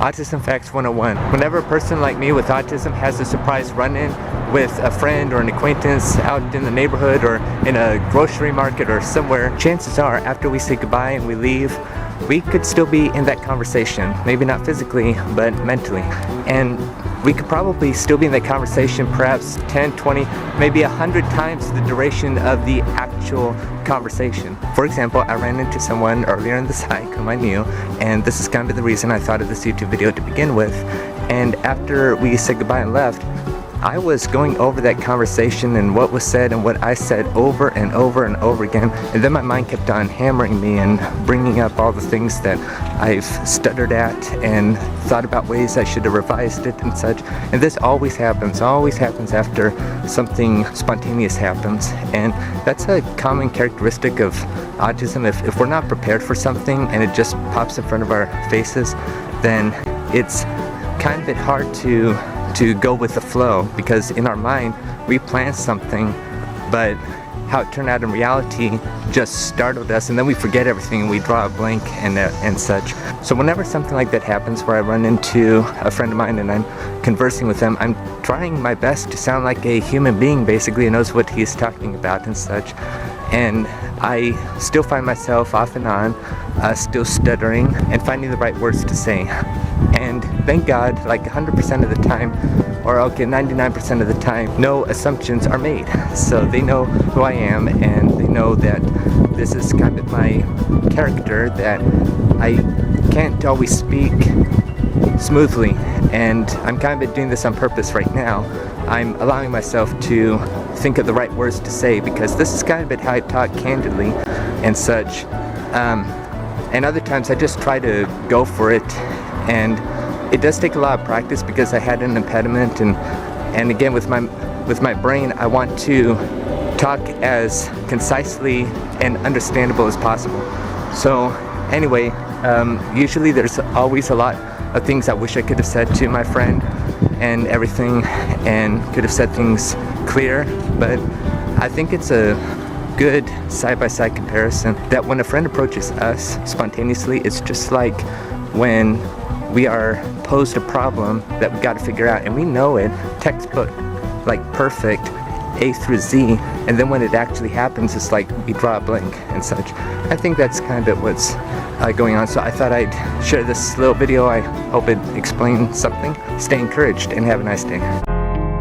Autism Facts 101. Whenever a person like me with autism has a surprise run-in with a friend or an acquaintance out in the neighborhood or in a grocery market or somewhere, chances are after we say goodbye and we leave, we could still be in that conversation. Maybe not physically, but mentally. And we could probably still be in that conversation perhaps 10, 20, maybe 100 times the duration of the actual conversation. For example, I ran into someone earlier in this hike whom I knew, and this is kind of the reason I thought of this YouTube video to begin with. And after we said goodbye and left, I was going over that conversation and what was said and what I said over and over and over again, and then my mind kept on hammering me and bringing up all the things that I've stuttered at and thought about ways I should have revised it and such. And this always happens after something spontaneous happens, and that's a common characteristic of autism. If we're not prepared for something and it just pops in front of our faces, then it's kind of a bit hard to go with the flow, because in our mind we plan something, but how it turned out in reality just startled us, and then we forget everything and we draw a blank and such. So whenever something like that happens where I run into a friend of mine and I'm conversing with them, I'm trying my best to sound like a human being basically who knows what he's talking about and such, and I still find myself off and on still stuttering and finding the right words to say. And thank God, like 100% of the time, or okay, 99% of the time, no assumptions are made. So they know who I am, and they know that this is kind of my character, that I can't always speak smoothly, and I'm kind of doing this on purpose right now. I'm allowing myself to think of the right words to say, because this is kind of how I talk candidly and such. And other times I just try to go for it, and it does take a lot of practice because I had an impediment, and again with my brain I want to talk as concisely and understandable as possible. So anyway, usually there's always a lot of things I wish I could have said to my friend and everything, and could have said things clear, but I think it's a good side-by-side comparison that when a friend approaches us spontaneously, it's just like when we are posed a problem that we got to figure out, and we know it textbook, like perfect A through Z, and then when it actually happens, it's like we draw a blank and such. I think that's kind of what's going on, so I thought I'd share this little video. I hope it explains something. Stay encouraged and have a nice day.